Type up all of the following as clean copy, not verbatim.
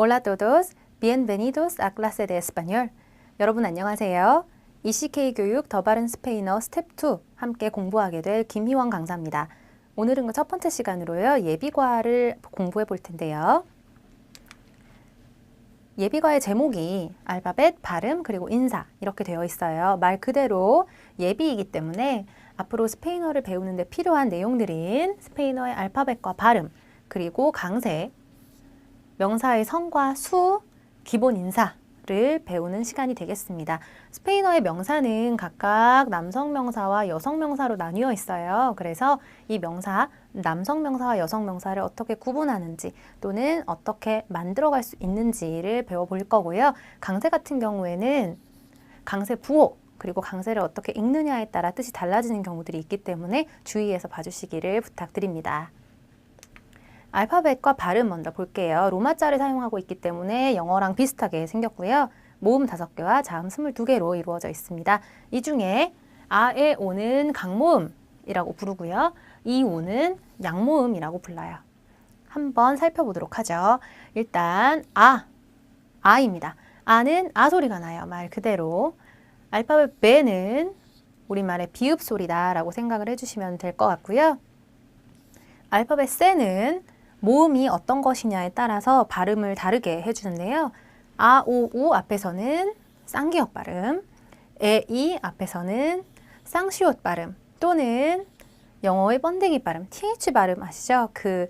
Hola a todos, bienvenidos a clase de español. 여러분 안녕하세요. ECK 교육 더 바른 스페인어 스텝 2 함께 공부하게 될 김희원 강사입니다. 오늘은 그 첫 번째 시간으로요. 예비과를 공부해 볼 텐데요. 예비과의 제목이 알파벳, 발음, 그리고 인사 이렇게 되어 있어요. 말 그대로 예비이기 때문에 앞으로 스페인어를 배우는 데 필요한 내용들인 스페인어의 알파벳과 발음, 그리고 강세, 명사의 성과 수, 기본 인사를 배우는 시간이 되겠습니다. 스페인어의 명사는 각각 남성 명사와 여성 명사로 나뉘어 있어요. 그래서 이 명사, 남성 명사와 여성 명사를 어떻게 구분하는지 또는 어떻게 만들어갈 수 있는지를 배워볼 거고요. 강세 같은 경우에는 강세 부호, 그리고 강세를 어떻게 읽느냐에 따라 뜻이 달라지는 경우들이 있기 때문에 주의해서 봐주시기를 부탁드립니다. 알파벳과 발음 먼저 볼게요. 로마자를 사용하고 있기 때문에 영어랑 비슷하게 생겼고요. 모음 5개와 자음 22개로 이루어져 있습니다. 이 중에 아에 오는 강모음이라고 부르고요. 이 오는 양모음이라고 불러요. 한번 살펴보도록 하죠. 일단 아입니다. 아는 아 소리가 나요. 말 그대로. 알파벳 베는 우리말의 비읍 소리다라고 생각을 해주시면 될 것 같고요. 알파벳 세는 모음이 어떤 것이냐에 따라서 발음을 다르게 해주는데요. 아, 오, 우 앞에서는 쌍기역 발음, 에, 이 앞에서는 쌍시옷 발음 또는 영어의 번데기 발음, th 발음 아시죠? 그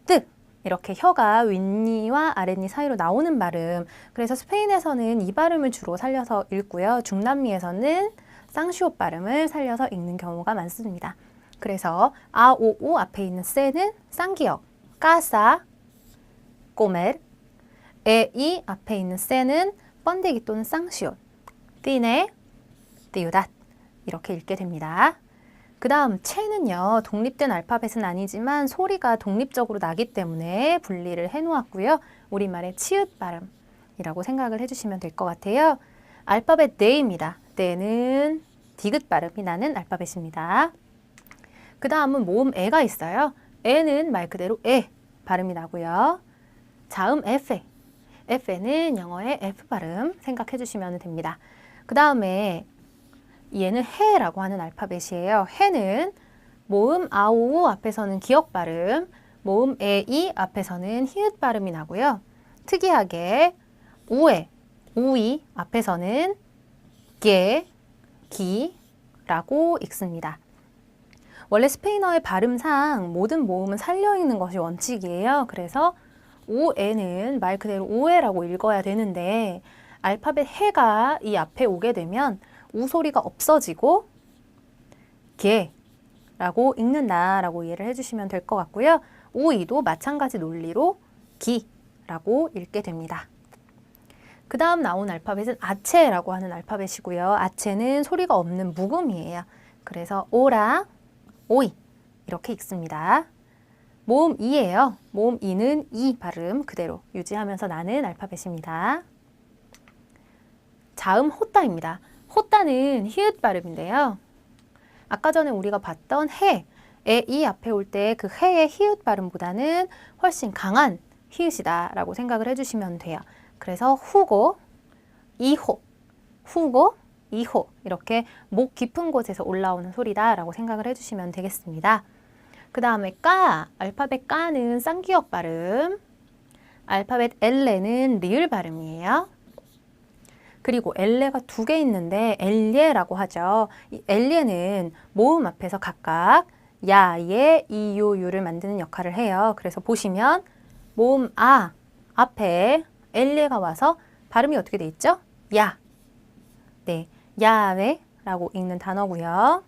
뜨 이렇게 혀가 윗니와 아랫니 사이로 나오는 발음. 그래서 스페인에서는 이 발음을 주로 살려서 읽고요. 중남미에서는 쌍시옷 발음을 살려서 읽는 경우가 많습니다. 그래서 아, 오, 우 앞에 있는 세는 쌍기역, casa, comer, 에, 이 앞에 있는 세는 번데기 또는 쌍시옷, tiene, ciudad 이렇게 읽게 됩니다. 그 다음 체는요. 독립된 알파벳은 아니지만 소리가 독립적으로 나기 때문에 분리를 해놓았고요. 우리말의 치읓 발음이라고 생각을 해주시면 될 것 같아요. 알파벳 네입니다. 네는 디귿 발음이 나는 알파벳입니다. 그 다음은 모음 에가 있어요. 에는 말 그대로 에 발음이 나고요. 자음 에페는 영어의 F 발음 생각해 주시면 됩니다. 그 다음에 얘는 해라고 하는 알파벳이에요. 해는 모음 아오 앞에서는 기역 발음, 모음 에이 앞에서는 히읗 발음이 나고요. 특이하게 우이 앞에서는 기라고 읽습니다. 원래 스페인어의 발음상 모든 모음은 살려있는 것이 원칙이에요. 그래서 오에는 말 그대로 오에라고 읽어야 되는데 알파벳 해가 이 앞에 오게 되면 우 소리가 없어지고 게라고 읽는다라고 이해를 해주시면 될 것 같고요. 우이도 마찬가지 논리로 기라고 읽게 됩니다. 그 다음 나온 알파벳은 아체라고 하는 알파벳이고요. 아체는 소리가 없는 묵음이에요. 그래서 오라, 오이 이렇게 읽습니다. 모음 이예요. 모음 이는 이 발음 그대로 유지하면서 나는 알파벳입니다. 자음 호따입니다. 호따는 히읗 발음인데요. 아까 전에 우리가 봤던 해, 에, 이 앞에 올 때 그 해의 히읗 발음보다는 훨씬 강한 히읗이다라고 생각을 해주시면 돼요. 그래서 후고, 이호, 후고, 이호 이렇게 목 깊은 곳에서 올라오는 소리다라고 생각을 해주시면 되겠습니다. 그 다음에 알파벳 까는 쌍기역 발음, 알파벳 엘레는 리을 발음이에요. 그리고 엘레가 2개 있는데 엘예라고 하죠. 이 엘예는 모음 앞에서 각각 야, 예, 이, 요, 유를 만드는 역할을 해요. 그래서 보시면 모음 아 앞에 엘예가 와서 발음이 어떻게 돼 있죠? 야. 네, 야외라고 읽는 단어고요.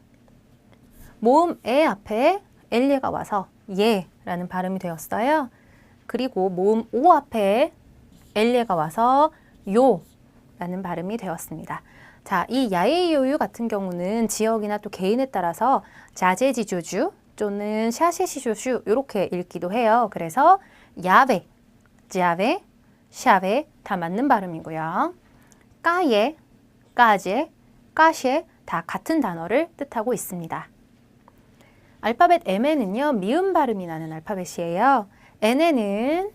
모음 에 앞에 엘예가 와서 예라는 발음이 되었어요. 그리고 모음 오 앞에 엘예가 와서 요 라는 발음이 되었습니다. 자, 이 야에요유 같은 경우는 지역이나 또 개인에 따라서 자제지조주 또는 샤셰시조슈 이렇게 읽기도 해요. 그래서 야베, 자베, 샤베 다 맞는 발음이고요. 까예, 까제, 까셰 다 같은 단어를 뜻하고 있습니다. 알파벳 M에는요. 미음 발음이 나는 알파벳이에요. N에는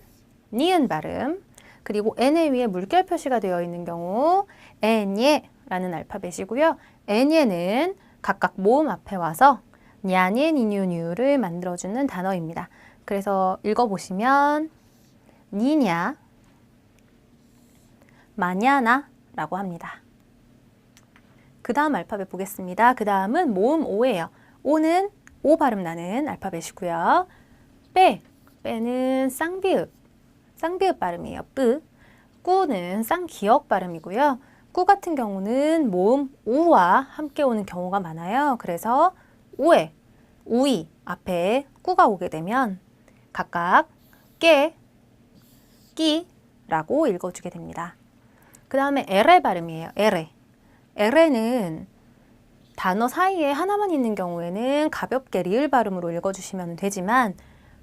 니은 발음, 그리고 n의 위에 물결 표시가 되어 있는 경우 에녜라는 알파벳이고요. 에녜는 각각 모음 앞에 와서 냐녜 니뉴뉴를 만들어주는 단어입니다. 그래서 읽어보시면 니냐, 마냐나라고 합니다. 그 다음 알파벳 보겠습니다. 그 다음은 모음 오예요. 오는 오 발음 나는 알파벳이고요. 빼는 쌍비읍 발음이에요. 뿌. 꾸는 쌍기역 발음이고요. 꾸 같은 경우는 모음 우와 함께 오는 경우가 많아요. 그래서 우에, 우이 앞에 꾸가 오게 되면 각각 끼라고 읽어주게 됩니다. 그 다음에 에레 발음이에요. 에레는 단어 사이에 하나만 있는 경우에는 가볍게 리을 발음으로 읽어주시면 되지만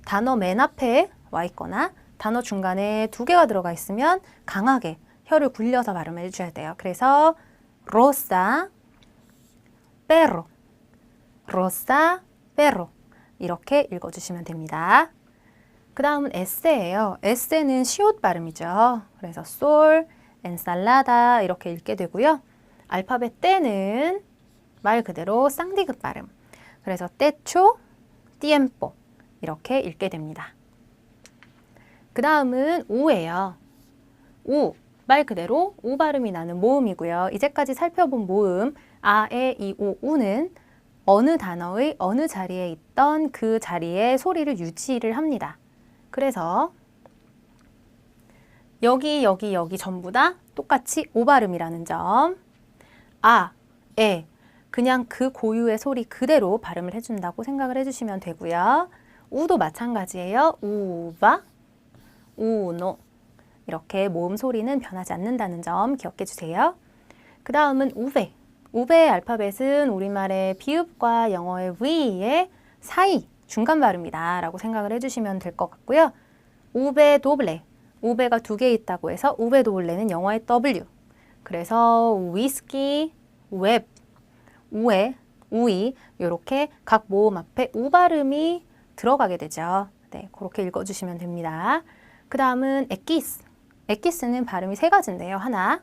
단어 맨 앞에 와 있거나 단어 중간에 두 개가 들어가 있으면 강하게 혀를 굴려서 발음을 해줘야 돼요. 그래서 로사, 페로, 로사, 페로 이렇게 읽어주시면 됩니다. 그 다음은 에세예요. 에세는 시옷 발음이죠. 그래서 솔, 엔살라다 이렇게 읽게 되고요. 알파벳 떼는 말 그대로 쌍디귿 발음. 그래서 떼초, tiempo 이렇게 읽게 됩니다. 그 다음은 우예요. 우, 말 그대로 우 발음이 나는 모음이고요. 이제까지 살펴본 모음 아, 에, 이, 오, 우는 어느 단어의 어느 자리에 있던 그 자리에 소리를 유지를 합니다. 그래서 여기 전부 다 똑같이 오 발음이라는 점. 아, 에, 그냥 그 고유의 소리 그대로 발음을 해준다고 생각을 해주시면 되고요. 우도 마찬가지예요. 우바, 우노 이렇게 모음 소리는 변하지 않는다는 점 기억해 주세요. 그 다음은 우베. 우베의 알파벳은 우리말의 비읍과 영어의 V의 사이, 중간 발음이다 라고 생각을 해주시면 될 것 같고요. 우베 도블레. 우베가 두 개 있다고 해서 우베 도블레는 영어의 W. 그래서 위스키, 웹, 우에, 우이 이렇게 각 모음 앞에 우 발음이 들어가게 되죠. 네, 그렇게 읽어주시면 됩니다. 그 다음은 에키스. 에키스는 발음이 세 가지인데요. 하나,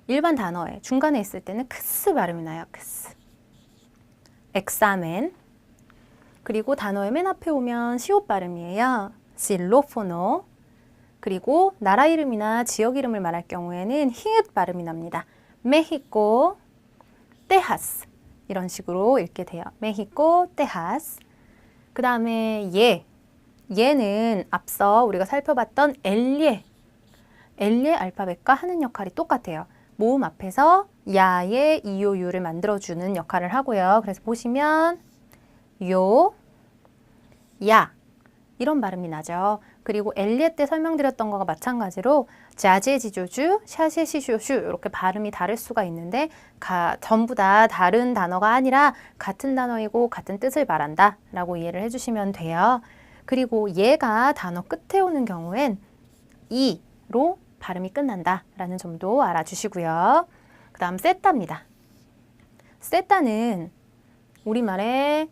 일반 단어에 중간에 있을 때는 크스 발음이 나요. 크스. 엑사멘. 그리고 단어의 맨 앞에 오면 시옷 발음이에요. 실로포노. 그리고 나라 이름이나 지역 이름을 말할 경우에는 히읗 발음이 납니다. 메히코, 테하스 이런 식으로 읽게 돼요. 메히코, 테하스. 그 다음에 얘는 앞서 우리가 살펴봤던 엘리에 알파벳과 하는 역할이 똑같아요. 모음 앞에서 야의 이오유를 만들어주는 역할을 하고요. 그래서 보시면 요, 야 이런 발음이 나죠. 그리고 엘리에 때 설명드렸던 거가 마찬가지로 자제지조주, 샤셰시쇼슈 이렇게 발음이 다를 수가 있는데 전부 다 다른 단어가 아니라 같은 단어이고 같은 뜻을 말한다 라고 이해를 해주시면 돼요. 그리고 얘가 단어 끝에 오는 경우엔 이로 발음이 끝난다 라는 점도 알아주시고요. 그 다음 세따입니다. 세따는 우리말의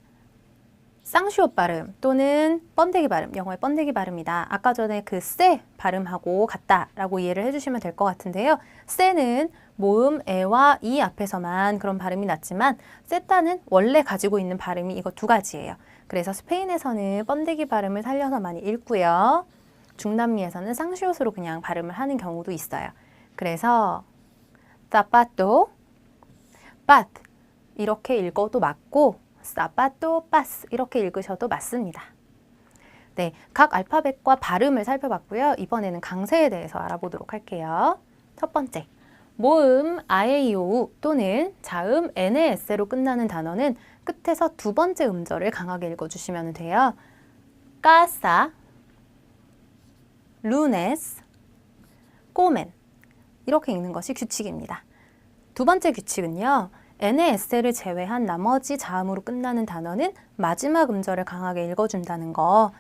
쌍시옷 발음 또는 번데기 발음, 영어의 번데기 발음이다. 아까 전에 그 세 발음하고 같다라고 이해를 해주시면 될 것 같은데요. 세는 모음 에와 이 앞에서만 그런 발음이 났지만 세따는 원래 가지고 있는 발음이 이거 두 가지예요. 그래서 스페인에서는 번데기 발음을 살려서 많이 읽고요. 중남미에서는 쌍시옷으로 그냥 발음을 하는 경우도 있어요. 그래서 zapato, pat 이렇게 읽어도 맞고 zapato, pas 이렇게 읽으셔도 맞습니다. 네, 각 알파벳과 발음을 살펴봤고요. 이번에는 강세에 대해서 알아보도록 할게요. 첫 번째, 모음 아에이오우 또는 자음 NAS로 끝나는 단어는 끝에서 두 번째 음절을 강하게 읽어주시면 돼요. casa, lunes, comen 이렇게 읽는 것이 규칙입니다. 두 번째 규칙은요. NAS를 제외한 나머지 자음으로 끝나는 단어는 마지막 음절을 강하게 읽어준다는 거.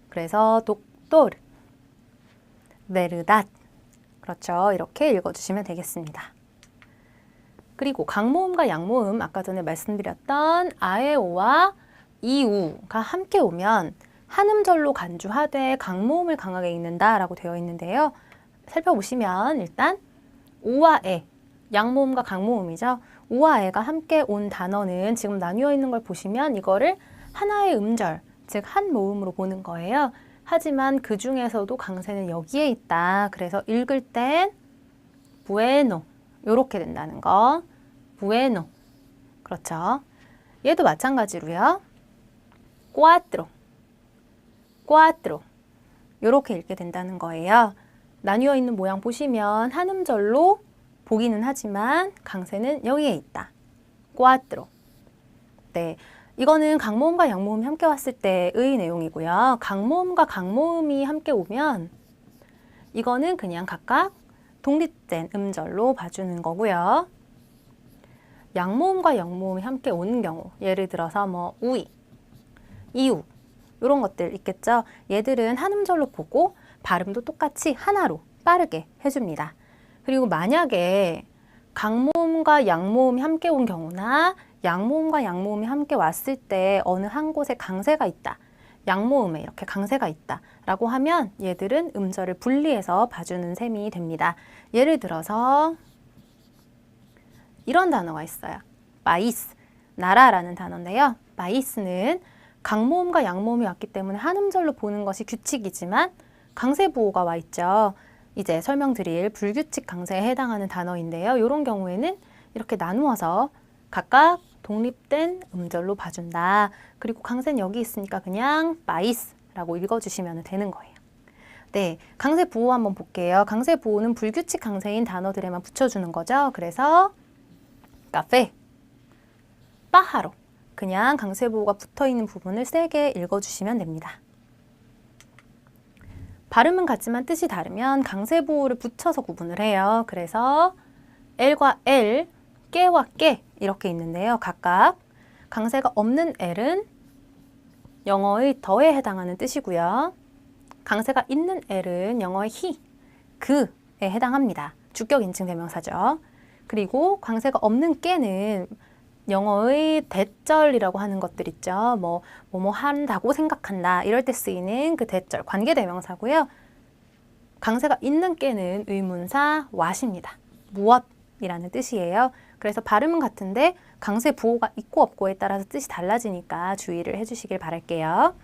그래서 doctor, verdad 그렇죠. 이렇게 읽어주시면 되겠습니다. 그리고 강모음과 양모음 아까 전에 말씀드렸던 아에오와 이우가 함께 오면 한 음절로 간주하되 강모음을 강하게 읽는다라고 되어 있는데요. 살펴보시면 일단 오와 에, 양모음과 강모음이죠. 오와 에가 함께 온 단어는 지금 나뉘어 있는 걸 보시면 이거를 하나의 음절, 즉 한 모음으로 보는 거예요. 하지만 그 중에서도 강세는 여기에 있다. 그래서 읽을 땐 bueno 이렇게 된다는 거. bueno. 그렇죠. 얘도 마찬가지로요. cuatro. cuatro. 이렇게 읽게 된다는 거예요. 나뉘어 있는 모양 보시면 한 음절로 보기는 하지만 강세는 여기에 있다. cuatro. 네. 이거는 강모음과 양모음이 함께 왔을 때의 내용이고요. 강모음과 강모음이 함께 오면 이거는 그냥 각각 독립된 음절로 봐주는 거고요. 양모음과 영모음이 함께 오는 경우, 예를 들어서 뭐 우이, 이우 이런 것들 있겠죠. 얘들은 한 음절로 보고 발음도 똑같이 하나로 빠르게 해줍니다. 그리고 만약에 강모음과 양모음이 함께 온 경우나 양모음과 양모음이 함께 왔을 때 어느 한 곳에 강세가 있다. 양모음에 이렇게 강세가 있다 라고 하면 얘들은 음절을 분리해서 봐주는 셈이 됩니다. 예를 들어서 이런 단어가 있어요. país, 나라라는 단어인데요. país는 강모음과 양모음이 왔기 때문에 한 음절로 보는 것이 규칙이지만 강세 부호가 와 있죠. 이제 설명드릴 불규칙 강세에 해당하는 단어인데요. 이런 경우에는 이렇게 나누어서 각각 독립된 음절로 봐준다. 그리고 강세는 여기 있으니까 그냥 país라고 읽어주시면 되는 거예요. 네, 강세 부호 한번 볼게요. 강세 부호는 불규칙 강세인 단어들에만 붙여주는 거죠. 그래서 카페, pájaro 그냥 강세 부호가 붙어있는 부분을 세게 읽어주시면 됩니다. 발음은 같지만 뜻이 다르면 강세 부호를 붙여서 구분을 해요. 그래서 L과 L, 깨와 깨 이렇게 있는데요. 각각 강세가 없는 L은 영어의 더에 해당하는 뜻이고요. 강세가 있는 L은 영어의 he, 그에 해당합니다. 주격 인칭 대명사죠. 그리고 강세가 없는 깨는 영어의 대절이라고 하는 것들 있죠. 뭐뭐 한다고 생각한다. 이럴 때 쓰이는 그 대절, 관계대명사고요. 강세가 있는 깨는 의문사 what입니다. 무엇이라는 뜻이에요. 그래서 발음은 같은데 강세 부호가 있고 없고에 따라서 뜻이 달라지니까 주의를 해주시길 바랄게요.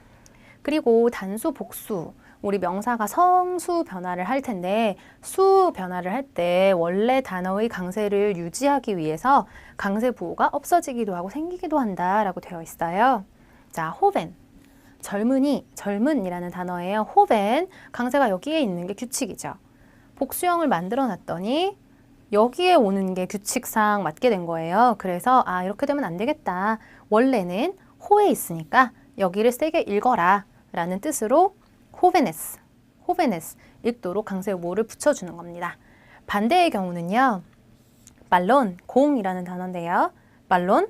그리고 단수, 복수, 우리 명사가 성수 변화를 할 텐데 수 변화를 할 때 원래 단어의 강세를 유지하기 위해서 강세 부호가 없어지기도 하고 생기기도 한다라고 되어 있어요. 자, 호벤, 젊은이, 젊은이라는 단어예요. 호벤, 강세가 여기에 있는 게 규칙이죠. 복수형을 만들어 놨더니 여기에 오는 게 규칙상 맞게 된 거예요. 그래서 이렇게 되면 안 되겠다. 원래는 호에 있으니까 여기를 세게 읽어라 라는 뜻으로 호베네스, 호베네스 읽도록 강세 모를 붙여주는 겁니다. 반대의 경우는요. 발론, 공이라는 단어인데요. 발론,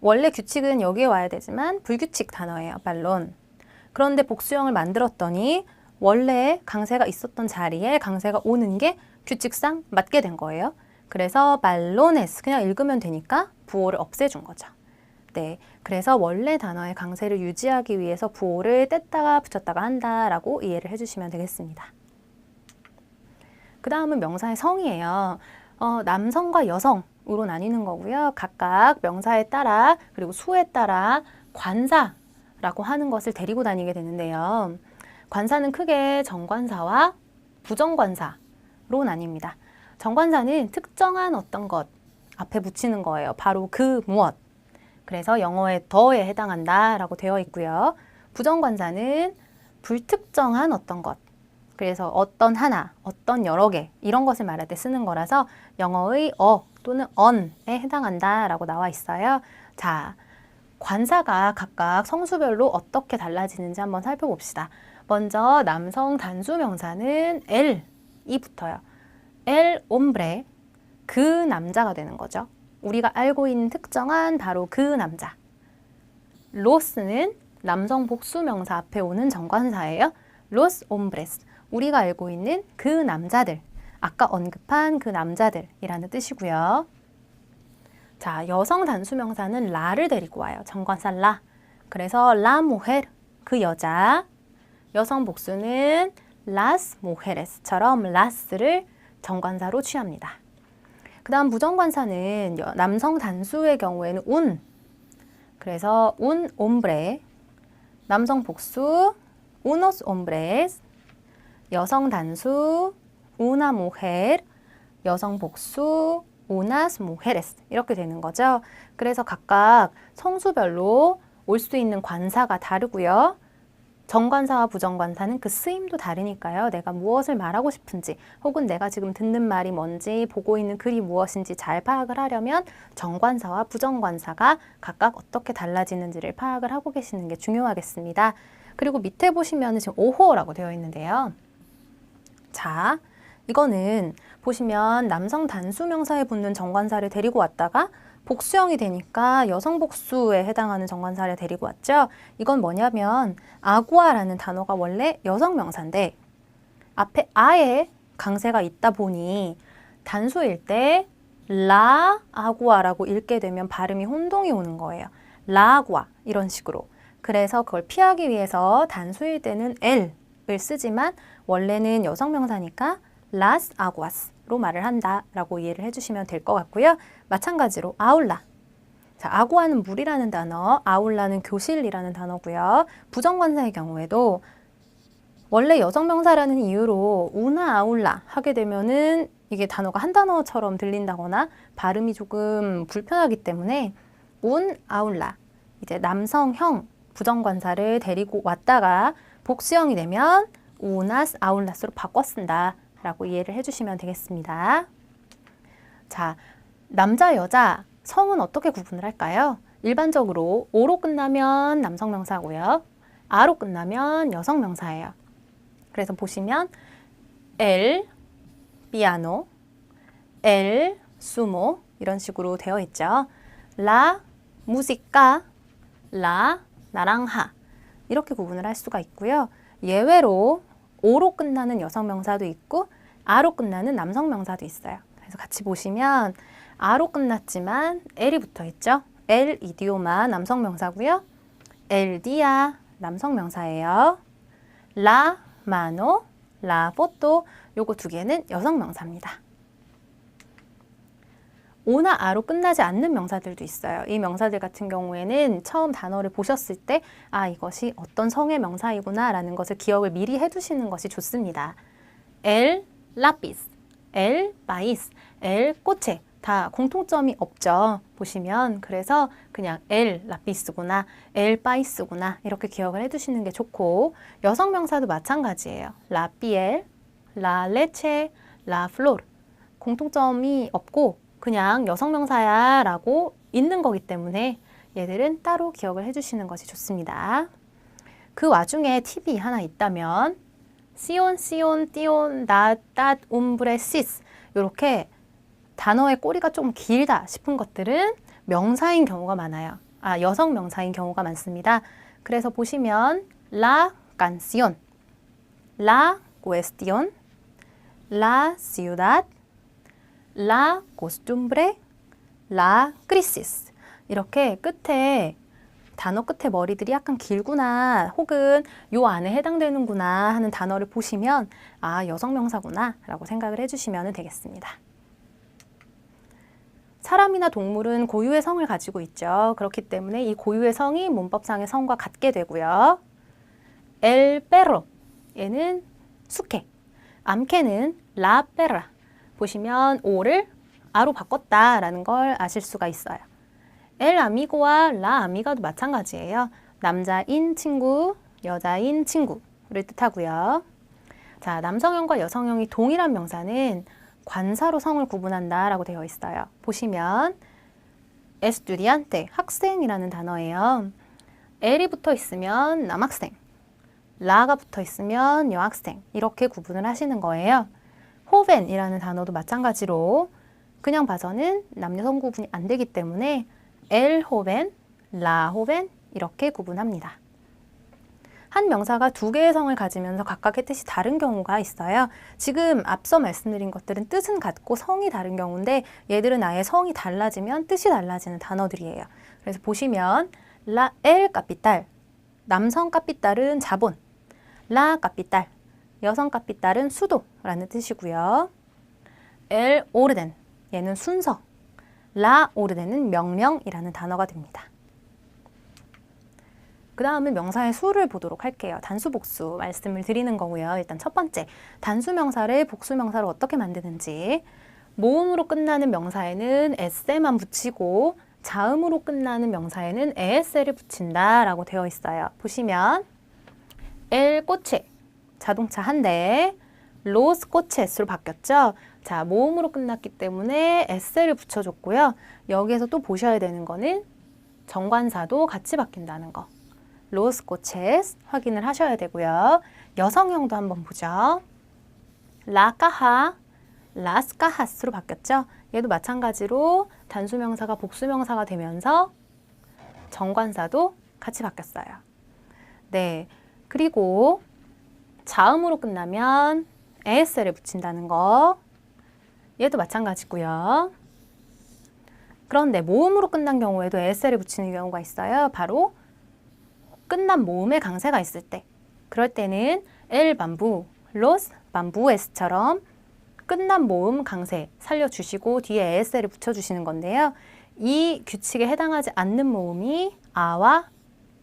원래 규칙은 여기에 와야 되지만 불규칙 단어예요. 발론. 그런데 복수형을 만들었더니 원래 강세가 있었던 자리에 강세가 오는 게 규칙상 맞게 된 거예요. 그래서 발로네스 그냥 읽으면 되니까 부호를 없애준 거죠. 네, 그래서 원래 단어의 강세를 유지하기 위해서 부호를 뗐다가 붙였다가 한다라고 이해를 해주시면 되겠습니다. 그 다음은 명사의 성이에요. 남성과 여성으로 나뉘는 거고요. 각각 명사에 따라 그리고 수에 따라 관사라고 하는 것을 데리고 다니게 되는데요. 관사는 크게 정관사와 부정관사로 나뉩니다. 정관사는 특정한 어떤 것 앞에 붙이는 거예요. 바로 그 무엇. 그래서 영어의 더에 해당한다라고 되어 있고요. 부정관사는 불특정한 어떤 것. 그래서 어떤 하나, 어떤 여러 개 이런 것을 말할 때 쓰는 거라서 영어의 또는 on에 해당한다라고 나와 있어요. 자, 관사가 각각 성수별로 어떻게 달라지는지 한번 살펴봅시다. 먼저 남성 단수 명사는 L이 붙어요. El hombre, 그 남자가 되는 거죠. 우리가 알고 있는 특정한 바로 그 남자. los는 남성 복수 명사 앞에 오는 정관사예요. los hombres, 우리가 알고 있는 그 남자들, 아까 언급한 그 남자들이라는 뜻이고요. 자, 여성 단수 명사는 라를 데리고 와요. 정관사 라. 그래서 la mujer, 그 여자. 여성 복수는 las mujeres처럼 las를 정관사로 취합니다. 그 다음 부정관사는 남성 단수의 경우에는 un, 그래서 un hombre, 남성 복수 unos hombres, 여성 단수 una mujer, 여성 복수 unas mujeres 이렇게 되는 거죠. 그래서 각각 성수별로 올 수 있는 관사가 다르고요. 정관사와 부정관사는 그 쓰임도 다르니까요. 내가 무엇을 말하고 싶은지 혹은 내가 지금 듣는 말이 뭔지 보고 있는 글이 무엇인지 잘 파악을 하려면 정관사와 부정관사가 각각 어떻게 달라지는지를 파악을 하고 계시는 게 중요하겠습니다. 그리고 밑에 보시면 지금 5호라고 되어 있는데요. 자, 이거는 보시면 남성 단수명사에 붙는 정관사를 데리고 왔다가 복수형이 되니까 여성 복수에 해당하는 정관사를 데리고 왔죠. 이건 뭐냐면 아구아라는 단어가 원래 여성 명사인데 앞에 아에 강세가 있다 보니 단수일 때 라 아구아라고 읽게 되면 발음이 혼동이 오는 거예요. 라아구아 이런 식으로. 그래서 그걸 피하기 위해서 단수일 때는 엘을 쓰지만 원래는 여성 명사니까 las aguas로 말을 한다라고 이해를 해주시면 될 것 같고요. 마찬가지로 아울라. 자, 아구아는 물이라는 단어, 아울라는 교실이라는 단어고요. 부정관사의 경우에도 원래 여성 명사라는 이유로 우나 아울라 하게 되면은 이게 단어가 한 단어처럼 들린다거나 발음이 조금 불편하기 때문에 운 아울라, 이제 남성형 부정관사를 데리고 왔다가 복수형이 되면 우나스 아울라스로 바꿔 쓴다 라고 이해를 해주시면 되겠습니다. 자, 남자, 여자, 성은 어떻게 구분을 할까요? 일반적으로 오로 끝나면 남성 명사고요. 아로 끝나면 여성 명사예요. 그래서 보시면 el piano, el sumo 이런 식으로 되어 있죠. la música, la naranja 이렇게 구분을 할 수가 있고요. 예외로 오로 끝나는 여성 명사도 있고 아로 끝나는 남성 명사도 있어요. 그래서 같이 보시면 아로 끝났지만 el이 붙어 있죠. el idioma 남성 명사고요. el día 남성 명사예요. la mano, la foto 요거 두 개는 여성 명사입니다. 오나 아로 끝나지 않는 명사들도 있어요. 이 명사들 같은 경우에는 처음 단어를 보셨을 때 아, 이것이 어떤 성의 명사이구나 라는 것을 기억을 미리 해두시는 것이 좋습니다. el lápiz, el país, el coche 다 공통점이 없죠. 보시면 그래서 그냥 el lápiz구나, el país구나 이렇게 기억을 해두시는 게 좋고 여성 명사도 마찬가지예요. la piel, la leche, la flor 공통점이 없고 그냥 여성 명사야 라고 있는 거기 때문에 얘들은 따로 기억을 해주시는 것이 좋습니다. 그 와중에 팁이 하나 있다면 sion, sion, tion, that, that, umbre, sis 이렇게 단어의 꼬리가 조금 길다 싶은 것들은 명사인 경우가 많아요. 아, 여성 명사인 경우가 많습니다. 그래서 보시면 la canción, la cuestión, la ciudad, la costumbre, la crisis 이렇게 끝에 단어 끝에 머리들이 약간 길구나 혹은 요 안에 해당되는구나 하는 단어를 보시면 아 여성 명사구나 라고 생각을 해주시면 되겠습니다. 사람이나 동물은 고유의 성을 가지고 있죠. 그렇기 때문에 이 고유의 성이 문법상의 성과 같게 되고요. el perro 얘는 수개, 암캐는 la perra 보시면 오를 아로 바꿨다라는 걸 아실 수가 있어요. el amigo와 la amiga도 마찬가지예요. 남자인 친구, 여자인 친구를 뜻하고요. 자, 남성형과 여성형이 동일한 명사는 관사로 성을 구분한다라고 되어 있어요. 보시면 estudiante, 학생이라는 단어예요. el이 붙어 있으면 남학생, la가 붙어 있으면 여학생 이렇게 구분을 하시는 거예요. 호벤이라는 단어도 마찬가지로 그냥 봐서는 남녀 성 구분이 안 되기 때문에 el joven, la joven 이렇게 구분합니다. 한 명사가 두 개의 성을 가지면서 각각의 뜻이 다른 경우가 있어요. 지금 앞서 말씀드린 것들은 뜻은 같고 성이 다른 경우인데 얘들은 아예 성이 달라지면 뜻이 달라지는 단어들이에요. 그래서 보시면 la el capital, 남성 capital은 자본, la capital, 여성 값이 따른 수도라는 뜻이고요. El orden, 얘는 순서. La orden은 명령이라는 단어가 됩니다. 그 다음은 명사의 수를 보도록 할게요. 단수, 복수 말씀을 드리는 거고요. 일단 첫 번째, 단수 명사를 복수 명사로 어떻게 만드는지. 모음으로 끝나는 명사에는 s만 붙이고 자음으로 끝나는 명사에는 es를 붙인다 라고 되어 있어요. 보시면 el coche, 자동차 한 대, los coches로 바뀌었죠. 자, 모음으로 끝났기 때문에 s를 붙여줬고요. 여기에서 또 보셔야 되는 거는 정관사도 같이 바뀐다는 거. los coches 확인을 하셔야 되고요. 여성형도 한번 보죠. la caja, las cajas로 바뀌었죠. 얘도 마찬가지로 단수명사가 복수명사가 되면서 정관사도 같이 바뀌었어요. 네, 그리고 자음으로 끝나면 es를 붙인다는 거. 얘도 마찬가지고요. 그런데 모음으로 끝난 경우에도 es를 붙이는 경우가 있어요. 바로 끝난 모음에 강세가 있을 때. 그럴 때는 el bambú, los bambúes처럼 끝난 모음 강세 살려주시고 뒤에 es를 붙여주시는 건데요. 이 규칙에 해당하지 않는 모음이 a와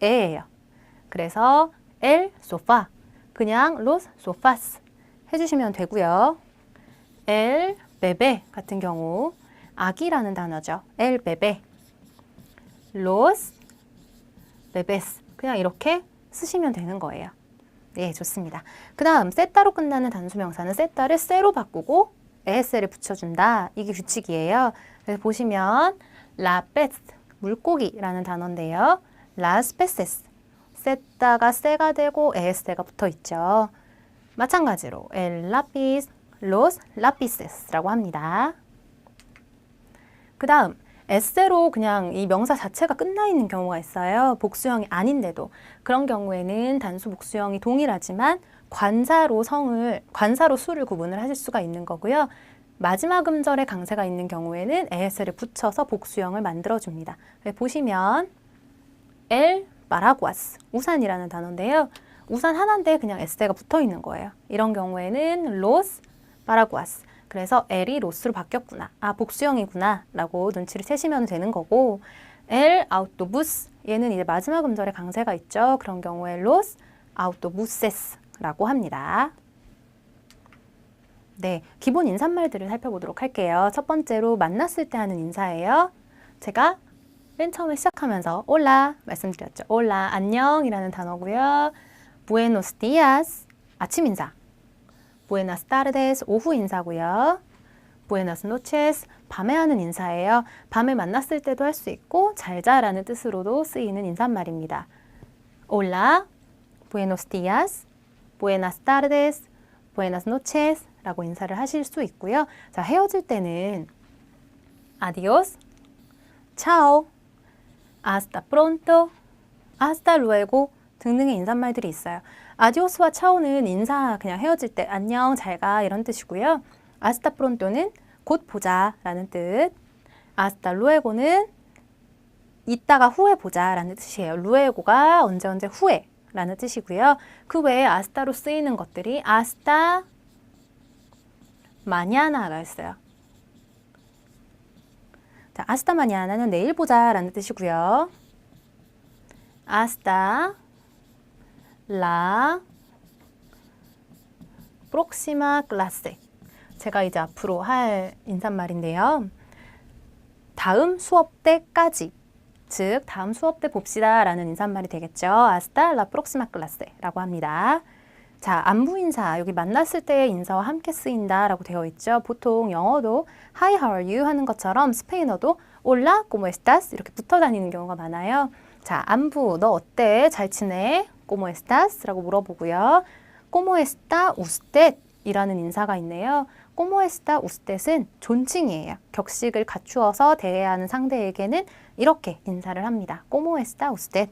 e예요. 그래서 el sofá, 그냥 los sofás 해주시면 되고요. el bebé 같은 경우 아기라는 단어죠. el bebé, los bebés 그냥 이렇게 쓰시면 되는 거예요. 네, 좋습니다. 그 다음 세따로 끝나는 단수명사는 세따를 세로 바꾸고 es를 붙여준다. 이게 규칙이에요. 그래서 보시면 la pez, 물고기라는 단어인데요. las peces, 세따가 세가 되고 es가 붙어 있죠. 마찬가지로 el lápiz, los lápices라고 합니다. 그 다음 s로 그냥 이 명사 자체가 끝나 있는 경우가 있어요. 복수형이 아닌데도. 그런 경우에는 단수 복수형이 동일하지만 관사로 수를 구분을 하실 수가 있는 거고요. 마지막 음절에 강세가 있는 경우에는 es를 붙여서 복수형을 만들어줍니다. 보시면 el paraguas, 우산이라는 단어인데요. 우산 하나인데 그냥 s가 붙어 있는 거예요. 이런 경우에는 los paraguas. 그래서 el이 los로 바뀌었구나. 아, 복수형이구나 라고 눈치를 채시면 되는 거고, el autobús, 얘는 이제 마지막 음절에 강세가 있죠. 그런 경우에 los autobuses 라고 합니다. 네, 기본 인사말들을 살펴보도록 할게요. 첫 번째로 만났을 때 하는 인사예요. 제가 맨 처음에 시작하면서 hola 말씀드렸죠. hola, 안녕이라는 단어고요. buenos días, 아침 인사. buenas tardes, 오후 인사고요. buenas noches, 밤에 하는 인사예요. 밤에 만났을 때도 할 수 있고 잘 자라는 뜻으로도 쓰이는 인사말입니다. hola, buenos días, buenas tardes, buenas noches 라고 인사를 하실 수 있고요. 자, 헤어질 때는 adiós, chao, hasta pronto, hasta luego 등등의 인사말들이 있어요. 아디오스와 차오는 인사 그냥 헤어질 때 안녕, 잘 가 이런 뜻이고요. 아스타 프론토는 곧 보자 라는 뜻. 아스타 루에고는 이따가 후에 보자 라는 뜻이에요. 루에고가 언제 후에 라는 뜻이고요. 그 외에 아스타로 쓰이는 것들이 아스타 마냐나가 있어요. 자, 아스타 마냐나는 내일 보자 라는 뜻이고요. 아스타 라 프록시마 클라세, 제가 이제 앞으로 할 인사말인데요. 다음 수업 때까지, 즉 다음 수업 때 봅시다 라는 인사말이 되겠죠. 아스타 라 프록시마 클라세라고 합니다. 자, 안부 인사, 여기 만났을 때의 인사와 함께 쓰인다 라고 되어 있죠. 보통 영어도 Hi, how are you 하는 것처럼 스페인어도 Hola, ¿cómo estás? 이렇게 붙어 다니는 경우가 많아요. 자, 안부, 너 어때? 잘 지내? ¿Cómo estás? 라고 물어보고요. ¿Cómo está usted? 이라는 인사가 있네요. ¿Cómo está usted?은 존칭이에요. 격식을 갖추어서 대해야 하는 상대에게는 이렇게 인사를 합니다. ¿Cómo está usted?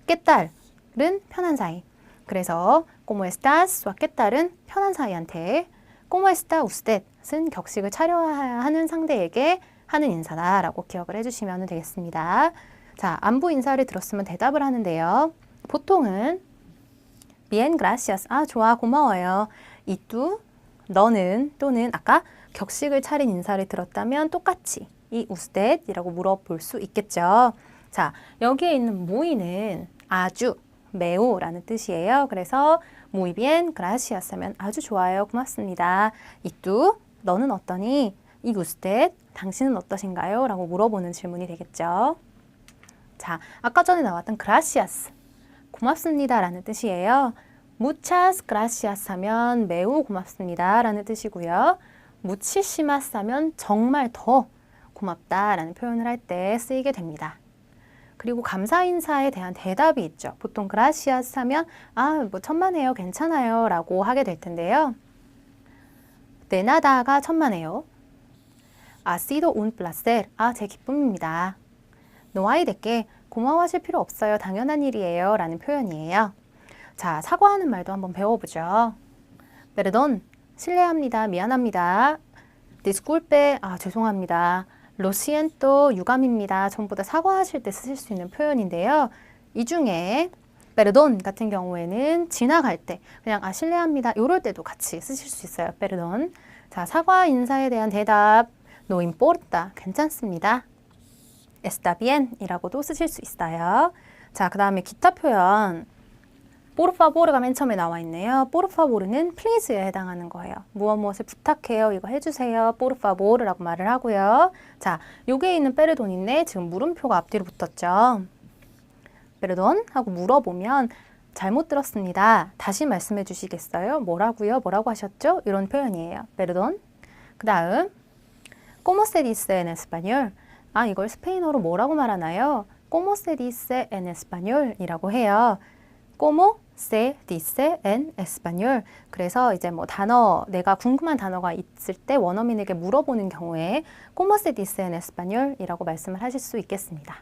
¿Qué tal?은 편한 사이. 그래서 ¿Cómo estás?와 ¿Qué tal?은 편한 사이한테, ¿Cómo está usted?은 격식을 차려야 하는 상대에게 하는 인사다라고 기억을 해주시면 되겠습니다. 자, 안부 인사를 들었으면 대답을 하는데요. 보통은 bien, gracias. 아, 좋아, 고마워요. y tú, 너는 또는 아까 격식을 차린 인사를 들었다면 똑같이 이 usted 이라고 물어볼 수 있겠죠. 자, 여기에 있는 mu이는 아주, 매우라는 뜻이에요. 그래서 muy bien, gracias 하면 아주 좋아요, 고맙습니다. y tú, 너는 어떠니? y usted, 당신은 어떠신가요? 라고 물어보는 질문이 되겠죠. 자, 아까 전에 나왔던 gracias, 고맙습니다 라는 뜻이에요. muchas gracias 하면 매우 고맙습니다 라는 뜻이고요. muchísimas 하면 정말 더 고맙다 라는 표현을 할 때 쓰이게 됩니다. 그리고 감사 인사에 대한 대답이 있죠. 보통 gracias 하면 아, 뭐 천만에요, 괜찮아요 라고 하게 될 텐데요. de nada가 천만에요. ha sido un placer, 아, 제 기쁨입니다. no hay de qué, 고마워하실 필요 없어요, 당연한 일이에요 라는 표현이에요. 자, 사과하는 말도 한번 배워보죠. perdón, 실례합니다, 미안합니다. disculpe, 아, 죄송합니다. lo siento, 유감입니다. 전부 다 사과하실 때 쓰실 수 있는 표현인데요. 이 중에 perdón 같은 경우에는 지나갈 때 그냥 아, 실례합니다, 이럴 때도 같이 쓰실 수 있어요. perdón. 자, 사과 인사에 대한 대답 no importa, 괜찮습니다. está bien 이라고도 쓰실 수 있어요. 자, 그 다음에 기타 표현 por favor가 맨 처음에 나와 있네요. por favor는 please에 해당하는 거예요. 무엇을 부탁해요, 이거 해주세요, por favor라고 말을 하고요. 자, 요게 있는 perdón인데 지금 물음표가 앞뒤로 붙었죠. perdón 하고 물어보면 잘못 들었습니다, 다시 말씀해 주시겠어요? 뭐라고요? 뭐라고 하셨죠? 이런 표현이에요. perdón. 그 다음 ¿Cómo se dice en español? 아, 이걸 스페인어로 뭐라고 말하나요? ¿Cómo se dice en español? 이라고 해요. ¿Cómo se dice en español? 그래서 이제 뭐 단어, 내가 궁금한 단어가 있을 때 원어민에게 물어보는 경우에 ¿Cómo se dice en español? 이라고 말씀을 하실 수 있겠습니다.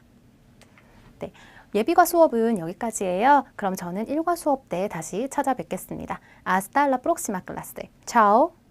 네, 예비과 수업은 여기까지예요. 그럼 저는 일과 수업 때 다시 찾아뵙겠습니다. Hasta la próxima clase. Chao.